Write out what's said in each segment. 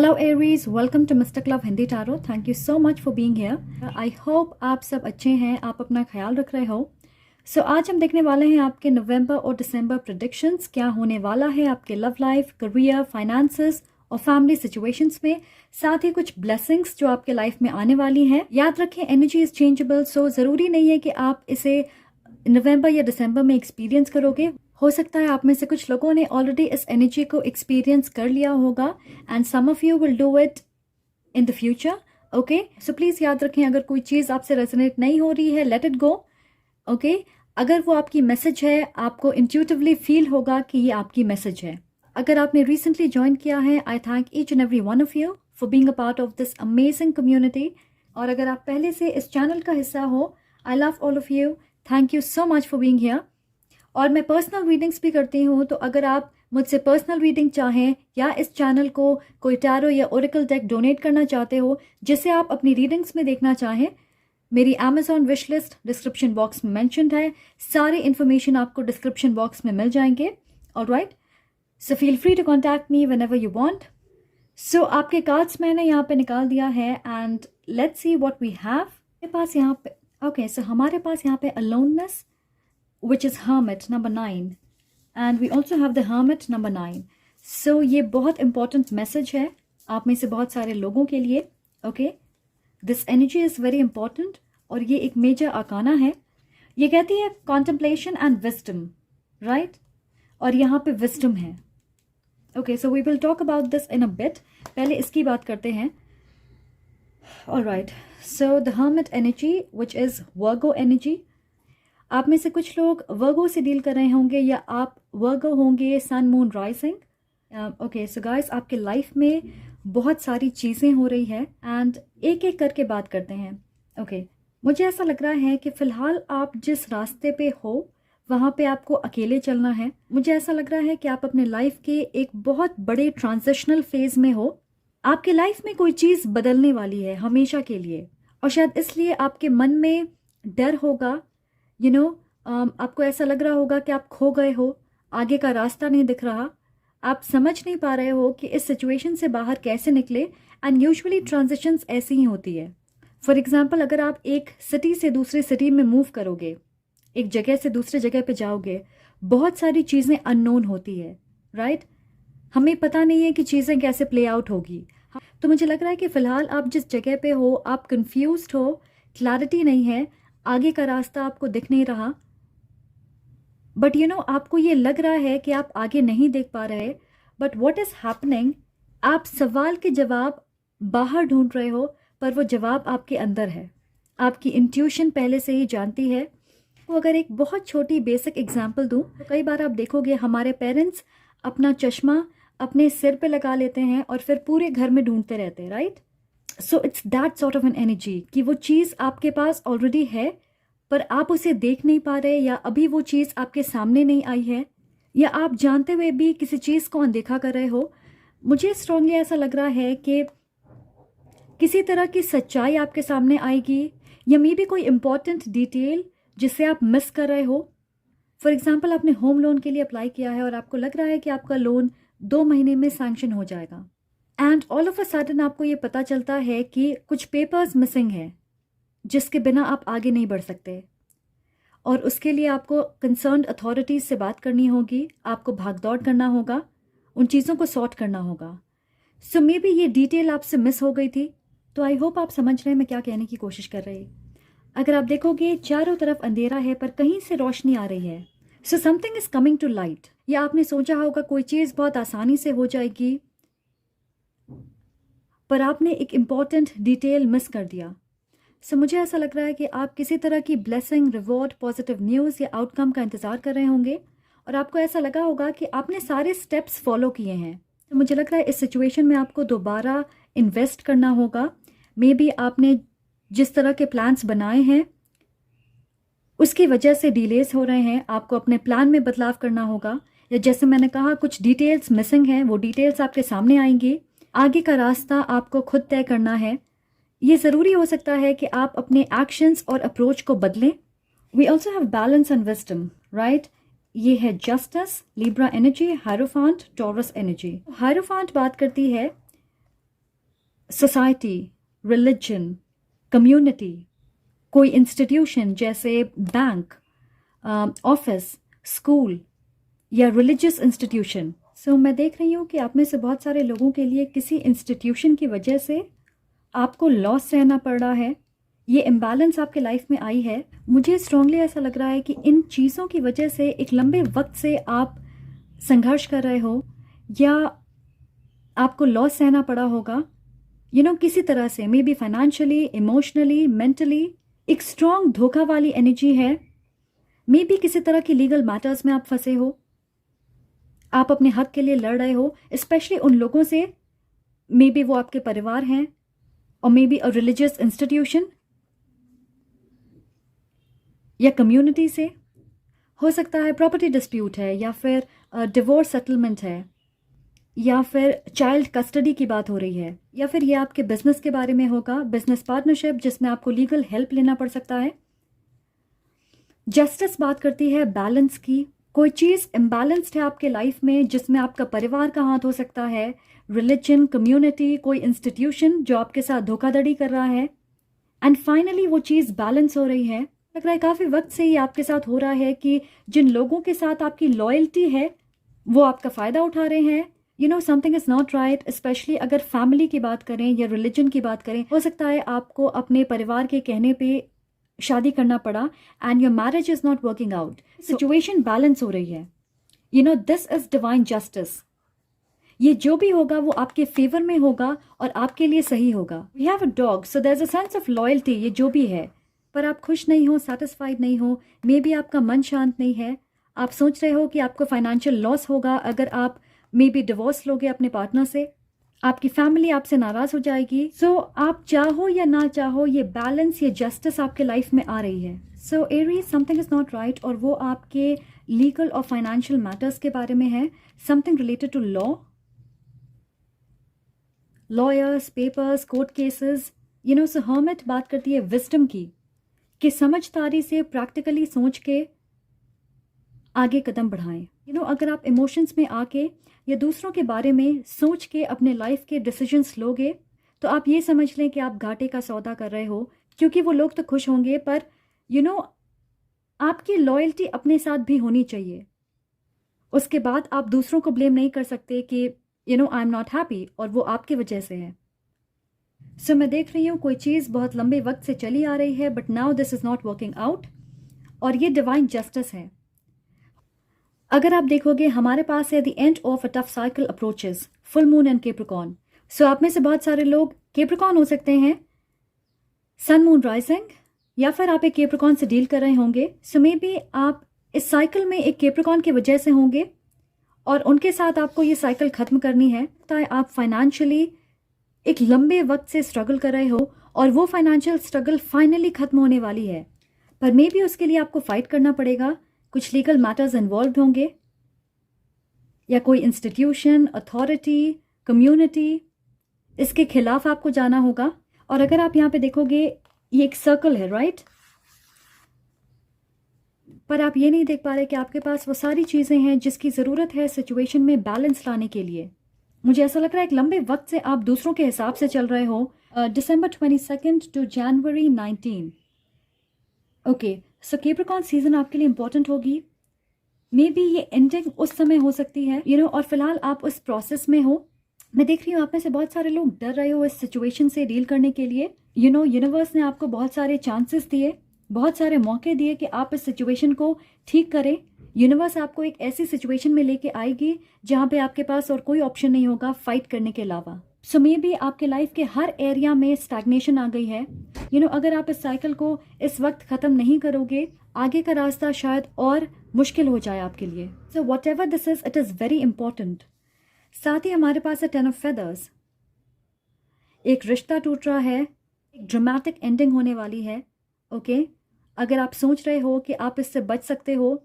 Hello Aries, welcome to Mystic Love Hindi Tarot. Thank you so much for being here. I hope आप सब अच्छे हैं, आप अपना ख्याल रख रहे हो. So आज हम देखने वाले हैं आपके नवंबर और दिसंबर प्रेडिक्शंस, क्या होने वाला है आपके लव लाइफ, करियर, फाइनेंसेस और फैमिली सिचुएशंस में, साथ ही कुछ ब्लेसिंग्स जो आपके लाइफ में आने वाली हैं. याद रखें एनर्जी इज चेंजेबल, सो ज़रूरी नहीं है कि आप इसे नवंबर या दिसंबर में एक्सपीरियंस करोगे. हो सकता है आप में से कुछ लोगों ने ऑलरेडी इस एनर्जी को एक्सपीरियंस कर लिया होगा and some of you will do it in the future. Okay, so please याद रखें, अगर कोई चीज़ आपसे रेजोनेट नहीं हो रही है, लेट इट गो. ओके, अगर वो आपकी मैसेज है, आपको इंट्यूटिवली फील होगा कि ये आपकी मैसेज है. अगर आपने रिसेंटली ज्वाइन किया है, आई thank each and every one of you for being a part of this amazing community. और अगर आप पहले से इस चैनल का हिस्सा हो, I love all of you, thank you so much for being here. और मैं पर्सनल रीडिंग्स भी करती हूँ, तो अगर आप मुझसे पर्सनल रीडिंग चाहें या इस चैनल को कोई टैरो या ओरेकल डेक डोनेट करना चाहते हो जिसे आप अपनी रीडिंग्स में देखना चाहें, मेरी Amazon wish list description box में मैंशनड है. सारे इन्फॉर्मेशन आपको डिस्क्रिप्शन बॉक्स में मिल जाएंगे. Alright, so feel free to contact me whenever you want. So आपके कार्ड्स मैंने यहाँ पे निकाल दिया है and let's see what we have. मेरे पास यहाँ पे ओके, सो हमारे पास यहाँ पे aloneness, which is Hermit number 9, and we also have the Hermit number 9. So ये बहुत important message है आप में से बहुत सारे लोगों के लिए. Okay, this energy is very important और ये एक major arcana है. ये कहती है contemplation and wisdom, right? और यहाँ पे wisdom है. Okay, so we will talk about this in a bit. पहले इसकी बात करते हैं. Alright, so the Hermit energy, which is Virgo energy. आप में से कुछ लोग वर्गो से डील कर रहे होंगे या आप वर्गो होंगे sun moon rising. Okay, so guys, आपके लाइफ में बहुत सारी चीज़ें हो रही है एंड एक एक करके बात करते हैं. ओके, मुझे ऐसा लग रहा है कि फ़िलहाल आप जिस रास्ते पे हो वहाँ पे आपको अकेले चलना है. मुझे ऐसा लग रहा है कि आप अपने लाइफ के एक बहुत बड़े ट्रांजिशनल फेज़ में हो. आपके लाइफ में कोई चीज़ बदलने वाली है हमेशा के लिए, और शायद इसलिए आपके मन में डर होगा. आपको ऐसा लग रहा होगा कि आप खो गए हो, आगे का रास्ता नहीं दिख रहा, आप समझ नहीं पा रहे हो कि इस सिचुएशन से बाहर कैसे निकले. एंड यूजुअली ट्रांजिशंस ऐसी ही होती है. फॉर एग्जांपल, अगर आप एक सिटी से दूसरी सिटी में मूव करोगे, एक जगह से दूसरे जगह पे जाओगे, बहुत सारी चीज़ें अननोन होती है, राइट? हमें पता नहीं है कि चीज़ें कैसे प्ले आउट होगी. तो मुझे लग रहा है कि फ़िलहाल आप जिस जगह पे हो, आप कन्फ्यूज्ड हो, क्लैरिटी नहीं है, आगे का रास्ता आपको दिख नहीं रहा. बट आपको ये लग रहा है कि आप आगे नहीं देख पा रहे. बट व्हाट इज़ हैपनिंग, आप सवाल के जवाब बाहर ढूंढ रहे हो, पर वो जवाब आपके अंदर है. आपकी इंट्यूशन पहले से ही जानती है. तो अगर एक बहुत छोटी बेसिक एग्जांपल दूं, तो कई बार आप देखोगे हमारे पेरेंट्स अपना चश्मा अपने सिर पे लगा लेते हैं और फिर पूरे घर में ढूंढते रहते हैं, right? So it's that sort of an energy कि वो चीज़ आपके पास ऑलरेडी है पर आप उसे देख नहीं पा रहे, या अभी वो चीज़ आपके सामने नहीं आई है, या आप जानते हुए भी किसी चीज़ को अनदेखा कर रहे हो. मुझे स्ट्रांगली ऐसा लग रहा है कि किसी तरह की सच्चाई आपके सामने आएगी, या मे बी कोई इम्पॉर्टेंट डिटेल जिसे आप मिस कर रहे हो. फॉर एग्जाम्पल, आपने होम लोन के लिए अप्लाई किया है और आपको लग रहा है कि आपका लोन 2 महीने में सैंक्शन हो जाएगा. And all of a sudden आपको ये पता चलता है कि कुछ पेपर्स मिसिंग है जिसके बिना आप आगे नहीं बढ़ सकते, और उसके लिए आपको कंसर्न्ड अथॉरिटीज़ से बात करनी होगी, आपको भागदौड़ करना होगा, उन चीज़ों को सॉर्ट करना होगा. सो मे बी ये डिटेल आपसे मिस हो गई थी. तो आई होप आप समझ रहे हैं मैं क्या कहने की कोशिश कर रही. अगर आप देखोगे चारों तरफ अंधेरा है पर कहीं से रोशनी आ रही है. So something is coming to light. या आपने सोचा होगा कोई चीज़ बहुत आसानी से हो जाएगी, पर आपने एक इम्पॉर्टेंट डिटेल मिस कर दिया. सो मुझे ऐसा लग रहा है कि आप किसी तरह की ब्लेसिंग, रिवॉर्ड, पॉजिटिव न्यूज़ या आउटकम का इंतज़ार कर रहे होंगे, और आपको ऐसा लगा होगा कि आपने सारे स्टेप्स फॉलो किए हैं. तो मुझे लग रहा है इस सिचुएशन में आपको दोबारा इन्वेस्ट करना होगा. मे बी आपने जिस तरह के प्लान्स बनाए हैं उसकी वजह से डिलेज हो रहे हैं, आपको अपने प्लान में बदलाव करना होगा, या जैसे मैंने कहा कुछ डिटेल्स मिसिंग हैं, वो डिटेल्स आपके सामने आएंगी. आगे का रास्ता आपको खुद तय करना है. ये ज़रूरी हो सकता है कि आप अपने एक्शंस और अप्रोच को बदलें. We also have balance and wisdom, right? ये है justice, Libra energy, Hierophant, Taurus energy. Hierophant बात करती है सोसाइटी, रिलीजन, कम्युनिटी, कोई इंस्टीट्यूशन जैसे बैंक, ऑफिस, स्कूल या रिलीजियस इंस्टीट्यूशन। सो मैं देख रही हूँ कि आप में से बहुत सारे लोगों के लिए किसी इंस्टीट्यूशन की वजह से आपको लॉस सहना पड़ रहा है, ये इम्बैलेंस आपके लाइफ में आई है। मुझे स्ट्रांगली ऐसा लग रहा है कि इन चीज़ों की वजह से एक लंबे वक्त से आप संघर्ष कर रहे हो या आपको लॉस सहना पड़ा होगा, किसी तरह से, may be financially, emotionally, mentally. एक स्ट्रांग धोखा वाली एनर्जी है। मे बी किसी तरह की लीगल मैटर्स में आप फंसे हो, आप अपने हक के लिए लड़ रहे हो, स्पेशली उन लोगों से, मे बी वो आपके परिवार हैं, और may be a religious institution या कम्युनिटी से। हो सकता है प्रॉपर्टी डिस्प्यूट है, या फिर डिवोर्स सेटलमेंट है, या फिर चाइल्ड कस्टडी की बात हो रही है, या फिर ये आपके बिजनेस के बारे में होगा, बिजनेस पार्टनरशिप जिसमें आपको लीगल हेल्प लेना पड़ सकता है। जस्टिस बात करती है बैलेंस की। कोई चीज़ इम्बैलेंस्ड है आपके लाइफ में जिसमें आपका परिवार का हाथ हो सकता है, रिलीजन, कम्युनिटी, कोई इंस्टीट्यूशन जो आपके साथ धोखाधड़ी कर रहा है, एंड फाइनली वो चीज़ बैलेंस हो रही है। लग रहा है काफ़ी वक्त से ये आपके साथ हो रहा है कि जिन लोगों के साथ आपकी लॉयल्टी है वो आपका फ़ायदा उठा रहे हैं। Something is not right. Specially अगर फैमिली की बात करें या रिलीजन की बात करें, हो सकता है आपको अपने परिवार के कहने पे शादी करना पड़ा and your marriage is not working out. Situation balance हो रही है। This is divine justice. ये जो भी होगा वो आपके फेवर में होगा और आपके लिए सही होगा। We have a dog, so there is a sense of loyalty. ये जो भी है, पर आप खुश नहीं हो, सेटिस्फाइड नहीं हो, मे बी आपका मन शांत नहीं है। आप सोच रहे हो कि आपको फाइनेंशियल लॉस होगा अगर आप मे बी डिवोर्स लोगे अपने पार्टनर से, आपकी फैमिली आपसे नाराज हो जाएगी। सो आप चाहो या ना चाहो, ये बैलेंस, ये जस्टिस आपके लाइफ में आ रही है। सो Aries, something is not right, और वो आपके लीगल और फाइनेंशियल मैटर्स के बारे में है। Something related to law, lawyers, papers, court cases. So hermit बात करती है विजडम की, कि समझदारी से, प्रैक्टिकली सोच के आगे कदम बढ़ाएं। अगर आप इमोशंस में आके या दूसरों के बारे में सोच के अपने लाइफ के डिसीजंस लोगे, तो आप ये समझ लें कि आप घाटे का सौदा कर रहे हो, क्योंकि वो लोग तो खुश होंगे, पर आपकी लॉयल्टी अपने साथ भी होनी चाहिए। उसके बाद आप दूसरों को ब्लेम नहीं कर सकते कि आई एम नॉट हैप्पी और वो आपकी वजह से है। सो मैं देख रही हूँ कोई चीज़ बहुत लंबे वक्त से चली आ रही है, but now this is not working out, और ये डिवाइन जस्टिस है। अगर आप देखोगे, हमारे पास है the end of a tough cycle approaches, full moon and Capricorn. So आप में से बहुत सारे लोग कैप्रिकॉर्न हो सकते हैं, सन मून राइजिंग, या फिर आप एक कैप्रिकॉर्न से डील कर रहे होंगे। सो मे बी आप इस साइकिल में एक कैप्रिकॉर्न की वजह से होंगे और उनके साथ आपको ये साइकिल ख़त्म करनी है। तो आप फाइनेंशियली एक लंबे वक्त से स्ट्रगल कर रहे हो और वो फाइनेंशियल स्ट्रगल फाइनली ख़त्म होने वाली है, पर मे बी उसके लिए आपको फाइट करना पड़ेगा। कुछ लीगल मैटर्स इन्वॉल्व होंगे, या कोई इंस्टीट्यूशन, अथॉरिटी, कम्युनिटी, इसके खिलाफ आपको जाना होगा। और अगर आप यहाँ पे देखोगे, ये एक सर्कल है, राइट, पर आप ये नहीं देख पा रहे कि आपके पास वो सारी चीज़ें हैं जिसकी ज़रूरत है सिचुएशन में बैलेंस लाने के लिए। मुझे ऐसा लग रहा है एक लंबे वक्त से आप दूसरों के हिसाब से चल रहे हो। December 22nd to January 19। Okay, so Capricorn season आपके लिए इंपॉर्टेंट होगी। मे बी ये एंडिंग उस समय हो सकती है, और फिलहाल आप उस प्रोसेस में हो। मैं देख रही हूँ आप में से बहुत सारे लोग डर रहे हो इस सिचुएशन से डील करने के लिए। यूनिवर्स ने आपको बहुत सारे चांसेस दिए, बहुत सारे मौके दिए कि आप इस सिचुएशन को ठीक करें। यूनिवर्स आपको एक ऐसी सिचुएशन में लेके आएगी जहाँ पे आपके पास और कोई ऑप्शन नहीं होगा फाइट करने के अलावा। सो मे बी आपके लाइफ के हर एरिया में स्टैग्नेशन आ गई है। अगर आप इस साइकिल को इस वक्त ख़त्म नहीं करोगे, आगे का रास्ता शायद और मुश्किल हो जाए आपके लिए। So what ever this is, it is very important. साथ ही हमारे पास है 10 ऑफ फेदर्स। एक रिश्ता टूट रहा है, एक ड्रामेटिक एंडिंग होने वाली है। ओके, अगर आप सोच रहे हो कि आप इससे बच सकते हो,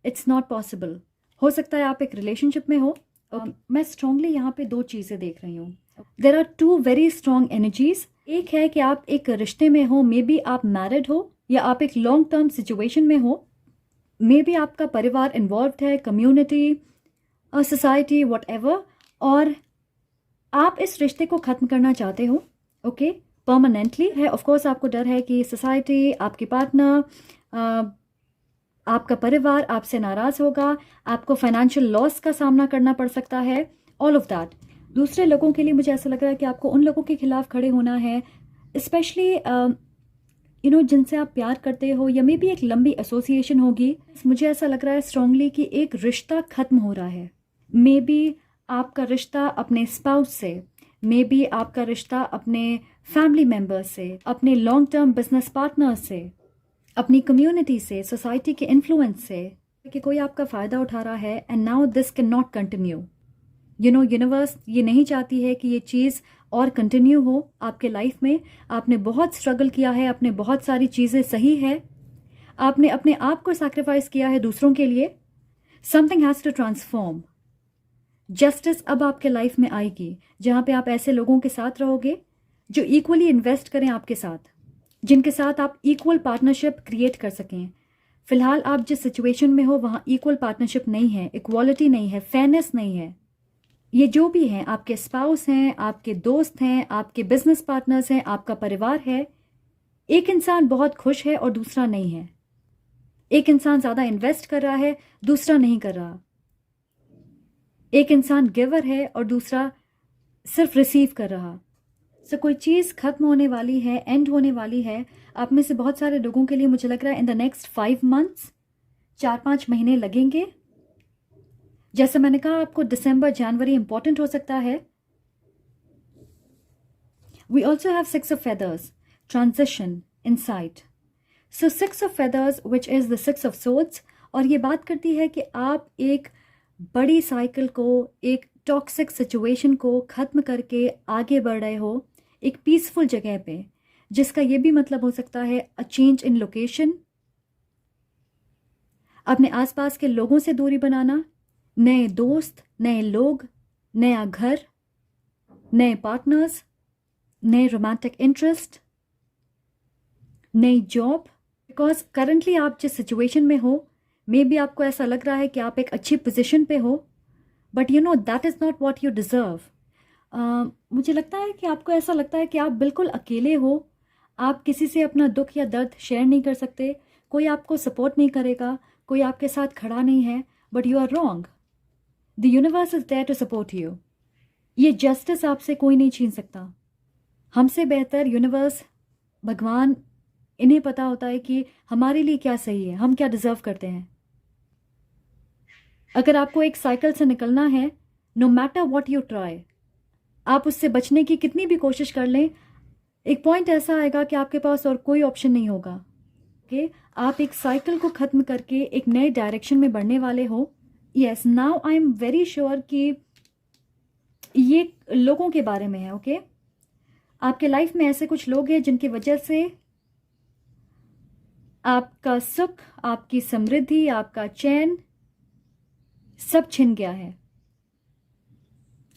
इट्स नॉट पॉसिबल। हो सकता है आप एक रिलेशनशिप में हो। मैं स्ट्रांगली यहाँ पे दो चीज़ें देख रही हूँ। There are two very strong energies. एक है कि आप एक रिश्ते में हो, मे बी आप मैरिड हो या आप एक लॉन्ग टर्म सिचुएशन में हो, मे बी आपका परिवार इन्वॉल्व है, कम्युनिटी, सोसाइटी, वट एवर, और आप इस रिश्ते को ख़त्म करना चाहते हो। ओके, परमानेंटली है। ऑफ कोर्स आपको डर है कि सोसाइटी, आपके पार्टनर, आपका परिवार आपसे नाराज़ होगा, आपको फाइनेंशियल लॉस का सामना करना पड़ सकता है, ऑल ऑफ दैट। दूसरे लोगों के लिए मुझे ऐसा लग रहा है कि आपको उन लोगों के खिलाफ खड़े होना है, स्पेशली जिनसे आप प्यार करते हो, या मे बी एक लंबी एसोसिएशन होगी। मुझे ऐसा लग रहा है स्ट्रांगली कि एक रिश्ता खत्म हो रहा है। मे बी आपका रिश्ता अपने स्पाउस से, मे बी आपका रिश्ता अपने फैमिली मेम्बर्स से, अपने लॉन्ग टर्म बिजनेस पार्टनर से, अपनी कम्युनिटी से, सोसाइटी के इन्फ्लुएंस से, कि कोई आपका फ़ायदा उठा रहा है and now this can not continue. Universe ये नहीं चाहती है कि ये चीज़ और कंटिन्यू हो आपके लाइफ में। आपने बहुत स्ट्रगल किया है, आपने बहुत सारी चीज़ें सही है, आपने अपने आप को सैक्रिफाइस किया है दूसरों के लिए। Something has to transform. Justice अब आपके लाइफ में आएगी, जहाँ पे आप ऐसे लोगों के साथ रहोगे जो इक्वली इन्वेस्ट करें आपके साथ, जिनके साथ आप इक्वल पार्टनरशिप क्रिएट कर सकें। फिलहाल आप जिस सिचुएशन में हो वहाँ इक्वल पार्टनरशिप नहीं है, इक्वालिटी नहीं है, फेयरनेस नहीं है। ये जो भी हैं, आपके स्पाउस हैं, आपके दोस्त हैं, आपके बिजनेस पार्टनर्स हैं, आपका परिवार है, एक इंसान बहुत खुश है और दूसरा नहीं है। एक इंसान ज़्यादा इन्वेस्ट कर रहा है, दूसरा नहीं कर रहा। एक इंसान गिवर है और दूसरा सिर्फ रिसीव कर रहा। सो कोई चीज़ खत्म होने वाली है, एंड होने वाली है। आप में से बहुत सारे लोगों के लिए मुझे लग रहा है इन द नेक्स्ट 5 months, 4-5 महीने लगेंगे। जैसे मैंने कहा, आपको दिसंबर जनवरी इंपॉर्टेंट हो सकता है। We also have 6 of feathers, transition, insight. So 6 of feathers which is the 6 of swords, और ये बात करती है कि आप एक बड़ी साइकिल को, एक टॉक्सिक सिचुएशन को ख़त्म करके आगे बढ़ रहे हो एक पीसफुल जगह पे, जिसका ये भी मतलब हो सकता है अ चेंज इन लोकेशन, अपने आसपास के लोगों से दूरी बनाना, नए दोस्त, नए लोग, नया घर, नए पार्टनर्स, नए रोमांटिक इंटरेस्ट, नई जॉब। बिकॉज करंटली आप जिस सिचुएशन में हो, मे बी आपको ऐसा लग रहा है कि आप एक अच्छी पोजीशन पे हो, but you know that is not what you deserve. मुझे लगता है कि आपको ऐसा लगता है कि आप बिल्कुल अकेले हो, आप किसी से अपना दुख या दर्द शेयर नहीं कर सकते, कोई आपको सपोर्ट नहीं करेगा, कोई आपके साथ खड़ा नहीं है, but you are wrong. The universe is there to support you. ये जस्टिस आपसे कोई नहीं छीन सकता। हमसे बेहतर यूनिवर्स, भगवान, इन्हें पता होता है कि हमारे लिए क्या सही है, हम क्या डिज़र्व करते हैं। अगर आपको एक साइकिल से निकलना है, no matter what you try, आप उससे बचने की कितनी भी कोशिश कर लें, एक पॉइंट ऐसा आएगा कि आपके पास और कोई ऑप्शन नहीं होगा। ओके, आप एक साइकिल को ख़त्म करके एक नए डायरेक्शन में बढ़ने वाले हो। Yes, now I am very sure कि ये लोगों के बारे में है। ओके, आपके लाइफ में ऐसे कुछ लोग हैं जिनकी वजह से आपका सुख, आपकी समृद्धि, आपका चैन सब छिन गया है।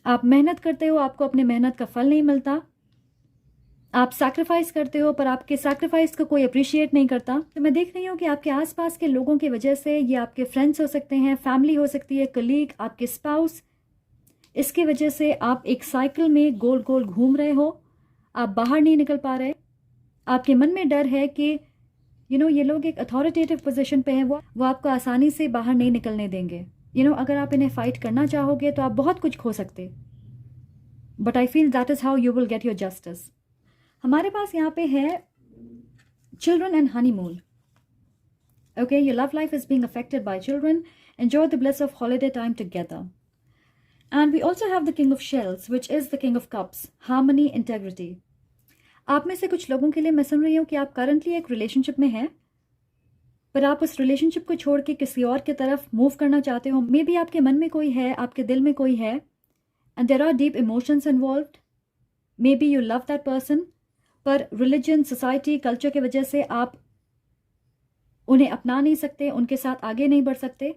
आप मेहनत करते हो, आपको अपने मेहनत का फल नहीं मिलता। आप सैक्रिफाइस करते हो, पर आपके सैक्रिफाइस को कोई अप्रिशिएट नहीं करता। तो मैं देख रही हूँ कि आपके आसपास के लोगों की वजह से, ये आपके फ्रेंड्स हो सकते हैं, फैमिली हो सकती है, कलीग, आपके स्पाउस, इसकी वजह से आप एक साइकिल में गोल गोल घूम रहे हो, आप बाहर नहीं निकल पा रहे। आपके मन में डर है कि ये लोग एक अथॉरिटेटिव पोजीशन पे हैं, वो आपको आसानी से बाहर नहीं निकलने देंगे। अगर आप इन्हें फाइट करना चाहोगे तो आप बहुत कुछ खो सकते, but I feel that is how you will get your justice. हमारे पास यहाँ पे है children and honeymoon. Okay, your love life is being affected by children, enjoy the bliss of holiday time together. And we also have the king of shells which is the king of cups, harmony, integrity. आप में से कुछ लोगों के लिए मैं सुन रही हूँ कि आप करंटली एक रिलेशनशिप में हैं, पर आप उस रिलेशनशिप को छोड़ के किसी और की तरफ मूव करना चाहते हो। मे बी आपके मन में कोई है, आपके दिल में कोई है, and there are deep emotions involved. Maybe you love that person, पर रिलीजन, सोसाइटी, कल्चर की वजह से आप उन्हें अपना नहीं सकते, उनके साथ आगे नहीं बढ़ सकते।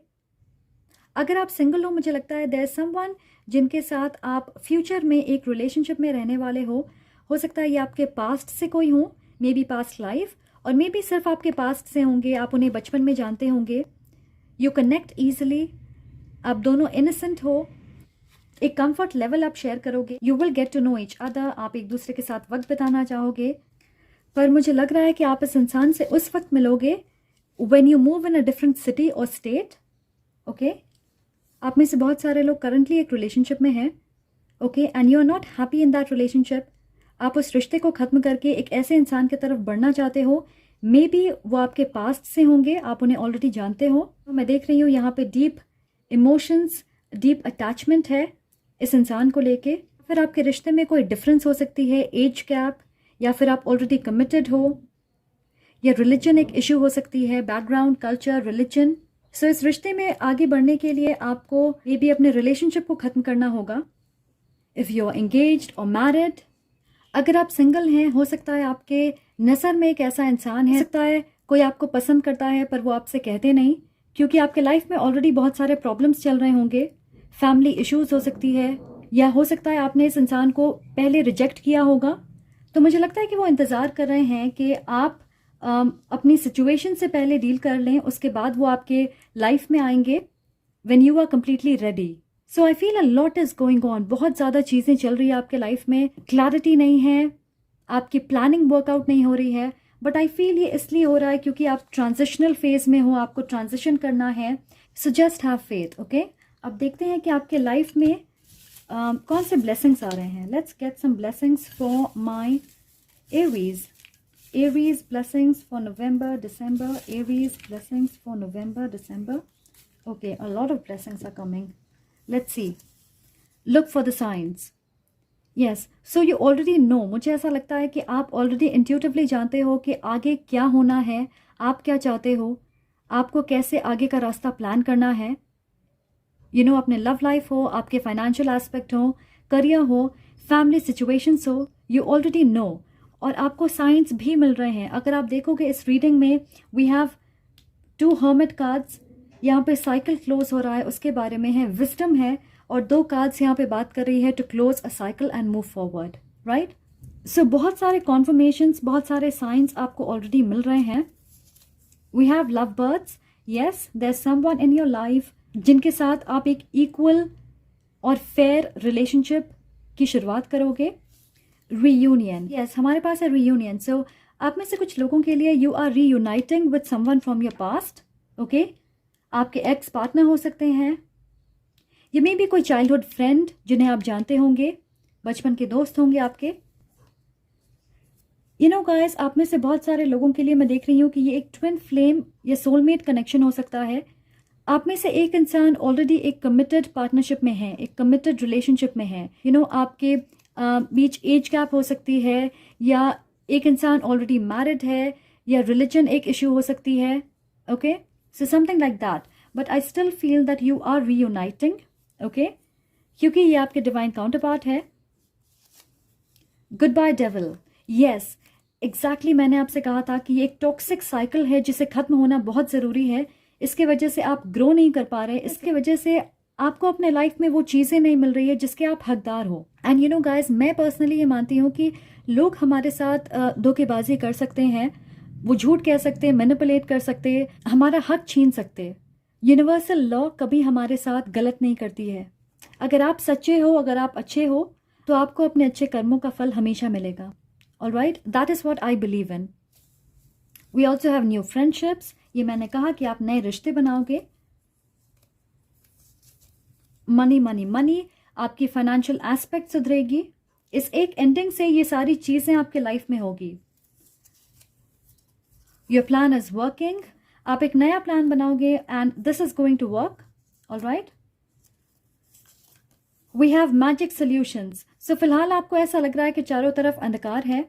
अगर आप सिंगल हो, मुझे लगता है देयर इज समवन जिनके साथ आप फ्यूचर में एक रिलेशनशिप में रहने वाले हो सकता है ये आपके पास्ट से कोई हो, मे बी पास्ट लाइफ, और मे बी सिर्फ आपके पास्ट से होंगे, आप उन्हें बचपन में जानते होंगे। यू कनेक्ट ईजिली, आप दोनों इनोसेंट हो, एक कंफर्ट लेवल आप शेयर करोगे, you will get to know each other, आप एक दूसरे के साथ वक्त बिताना चाहोगे। पर मुझे लग रहा है कि आप इस इंसान से उस वक्त मिलोगे when you move in a different city और स्टेट। ओके, आप में से बहुत सारे लोग करंटली एक रिलेशनशिप में हैं, okay, and you are not happy in that relationship. आप उस रिश्ते को ख़त्म करके एक ऐसे इंसान की तरफ बढ़ना चाहते हो, मे बी वो आपके पास्ट से होंगे, आप उन्हें ऑलरेडी जानते हो। तो मैं देख रही हूँ यहाँ पे डीप इमोशंस, डीप अटैचमेंट है इस इंसान को लेके। फिर आपके रिश्ते में कोई डिफरेंस हो सकती है, एज गैप, या फिर आप ऑलरेडी कमिटेड हो, या रिलीजन एक इशू हो सकती है, बैकग्राउंड, कल्चर, रिलीजन। सो इस रिश्ते में आगे बढ़ने के लिए आपको ये भी अपने रिलेशनशिप को ख़त्म करना होगा। इफ़ यू आर एंगेज्ड और मैरिड, अगर आप सिंगल हैं, हो सकता है आपके नज़र में एक ऐसा इंसान है, हो सकता है कोई आपको पसंद करता है पर वो आपसे कहते नहीं, क्योंकि आपके लाइफ में ऑलरेडी बहुत सारे प्रॉब्लम्स चल रहे होंगे, फैमिली इश्यूज हो सकती है, या हो सकता है आपने इस इंसान को पहले रिजेक्ट किया होगा। तो मुझे लगता है कि वो इंतज़ार कर रहे हैं कि आप अपनी सिचुएशन से पहले डील कर लें, उसके बाद वो आपके लाइफ में आएंगे when you are completely ready. So I feel a lot is going on, बहुत ज़्यादा चीज़ें चल रही है आपके लाइफ में, क्लैरिटी नहीं है, आपकी प्लानिंग वर्कआउट नहीं हो रही है। बट आई फील ये इसलिए हो रहा है क्योंकि आप ट्रांजिशनल फेज में हो, आपको ट्रांजिशन करना है। So just have faith, okay. अब देखते हैं कि आपके लाइफ में कौन से ब्लेसिंग्स आ रहे हैं। Let's get some blessings for my Aries. Aries blessings for November December, Aries blessings for November December. Okay, a lot of blessings are coming. Let's see, look for the signs. Yes, so you already know, मुझे ऐसा लगता है कि आप already intuitively जानते हो कि आगे क्या होना है, आप क्या चाहते हो, आपको कैसे आगे का रास्ता प्लान करना है। यू नो, अपने लव लाइफ हो, आपके फाइनेंशियल एस्पेक्ट हो, करियर हो, फैमिली सिचुएशंस हो, यू ऑलरेडी नो। और आपको साइंस भी मिल रहे हैं। अगर आप देखोगे इस रीडिंग में वी हैव 2 हर्मिट कार्ड्स, यहाँ पे साइकिल क्लोज हो रहा है उसके बारे में है, विजडम है, और 2 कार्ड्स यहाँ पे बात कर रही है to close a cycle and move forward, right. So बहुत सारे कॉन्फर्मेशंस, बहुत सारे साइंस आपको ऑलरेडी मिल रहे हैं। We have love birds, yes, there is someone in your life जिनके साथ आप एक इक्वल और फेयर रिलेशनशिप की शुरुआत करोगे। रीयूनियन, यस, हमारे पास है रीयूनियन। सो आप में से कुछ लोगों के लिए you are reuniting with someone from your past, okay. आपके एक्स पार्टनर हो सकते हैं, ये मे भी कोई चाइल्डहुड फ्रेंड जिन्हें आप जानते होंगे, बचपन के दोस्त होंगे आपके। यू नो गाइस, आप में से बहुत सारे लोगों के लिए मैं देख रही हूँ कि ये एक ट्विन फ्लेम या सोलमेट कनेक्शन हो सकता है। आप में से एक इंसान ऑलरेडी एक कमिटेड पार्टनरशिप में है, एक कमिटेड रिलेशनशिप में है। यू नो, आपके बीच एज गैप हो सकती है, या एक इंसान ऑलरेडी मैरिड है, या रिलीजन एक इश्यू हो सकती है, okay. So something like that, but I still feel that you are reuniting, okay, क्योंकि ये आपके डिवाइन काउंटर पार्ट है। Goodbye devil, yes, exactly, मैंने आपसे कहा था कि ये एक टॉक्सिक साइकिल है जिसे खत्म होना बहुत ज़रूरी है। इसके वजह से आप ग्रो नहीं कर पा रहे, इसके वजह से आपको अपने लाइफ में वो चीज़ें नहीं मिल रही है जिसके आप हकदार हो। एंड यू नो गाइज, मैं पर्सनली ये मानती हूँ कि लोग हमारे साथ धोखेबाजी कर सकते हैं, वो झूठ कह सकते हैं, मैनिपुलेट कर सकते हैं, हमारा हक छीन सकते हैं। यूनिवर्सल लॉ कभी हमारे साथ गलत नहीं करती है। अगर आप सच्चे हो, अगर आप अच्छे हो, तो आपको अपने अच्छे कर्मों का फल हमेशा मिलेगा। Alright, that is what I believe in. We also have new friendships, ये मैंने कहा कि आप नए रिश्ते बनाओगे। मनी मनी मनी, आपकी फाइनेंशियल एस्पेक्ट सुधरेगी। इस एक एंडिंग से ये सारी चीजें आपके लाइफ में होगी। योर प्लान इज वर्किंग, आप एक नया प्लान बनाओगे and this is going to work, alright. We have magic solutions. So फिलहाल आपको ऐसा लग रहा है कि चारों तरफ अंधकार है।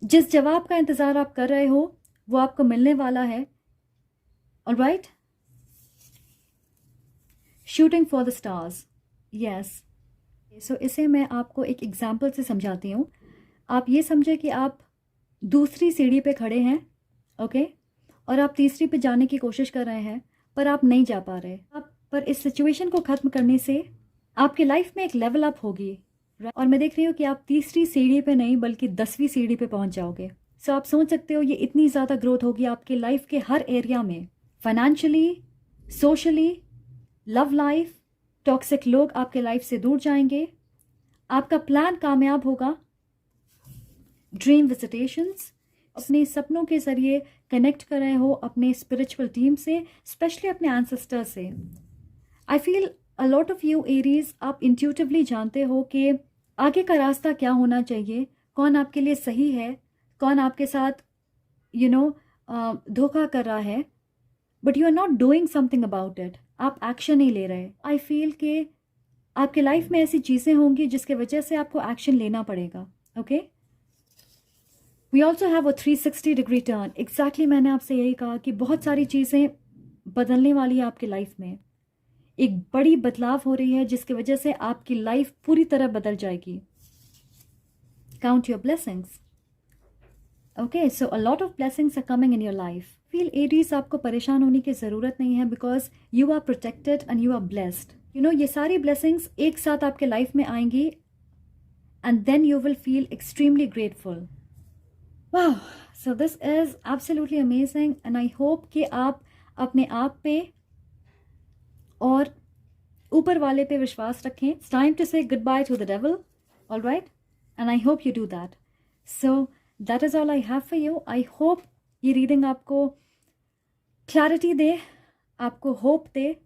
जिस जवाब का इंतजार आप कर रहे हो वो आपको मिलने वाला है, alright. Shooting for the stars, yes. So इसे मैं आपको एक एग्जाम्पल से समझाती हूँ। आप ये समझे कि आप दूसरी सीढ़ी पे खड़े हैं, ओके, और आप तीसरी पे जाने की कोशिश कर रहे हैं पर आप नहीं जा पा रहे। पर इस सिचुएशन को ख़त्म करने से आपकी लाइफ में एक लेवल अप होगी, और मैं देख रही हूँ कि आप तीसरी सीढ़ी पे नहीं बल्कि 10वीं सीढ़ी पे पहुँच जाओगे। सो आप सोच सकते हो ये इतनी ज़्यादा ग्रोथ होगी आपके लाइफ के हर एरिया में, financially, socially, love life, toxic लोग आपके लाइफ से दूर जाएंगे, आपका प्लान कामयाब होगा, ड्रीम विजिटेशंस, अपने सपनों के ज़रिए कनेक्ट कर रहे हो अपने स्पिरिचुअल टीम से, स्पेशली अपने एंसेस्टर से। आई feel a lot of you Aries, आप इंट्यूटिवली जानते हो कि आगे का रास्ता क्या होना चाहिए, कौन आपके लिए सही है, कौन आपके साथ धोखा कर रहा है, but you are not doing something about it. आप एक्शन नहीं ले रहे। आई फील कि आपके लाइफ में ऐसी चीज़ें होंगी जिसके वजह से आपको एक्शन लेना पड़ेगा। Okay, we also have a 360 degree turn. Exactly मैंने आपसे यही कहा कि बहुत सारी चीज़ें बदलने वाली है आपकी लाइफ में। एक बड़ी बदलाव हो रही है जिसकी वजह से आपकी लाइफ पूरी तरह बदल जाएगी। Count your blessings. Okay, so a lot of blessings are coming in your life. Feel Aries, आपको परेशान होने की ज़रूरत नहीं है because you are protected and you are blessed. ये सारी ब्लेसिंग्स एक साथ आपके लाइफ में आएंगी and then you will feel extremely grateful. वाह, so this is absolutely amazing and I hope कि आप अपने आप पे और ऊपर वाले पे विश्वास रखें। It's time to say goodbye to the devil, alright, and I hope you do that. So that is all I have for you. I hope ये रीडिंग आपको क्लैरिटी दे, आपको होप दे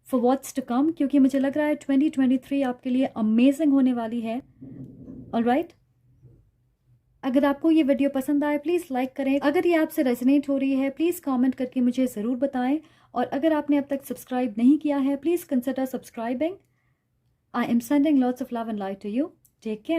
फॉर व्हाट्स टू कम, क्योंकि मुझे लग रहा है 2023 आपके लिए अमेजिंग होने वाली है। ऑलराइट, अगर आपको ये वीडियो पसंद आए प्लीज़ लाइक करें। अगर ये आपसे रेजोनेट हो रही है प्लीज़ कमेंट करके मुझे ज़रूर बताएं। और अगर आपने अब तक सब्सक्राइब नहीं किया है please consider subscribing. I am sending lots of love and light to you. Take care.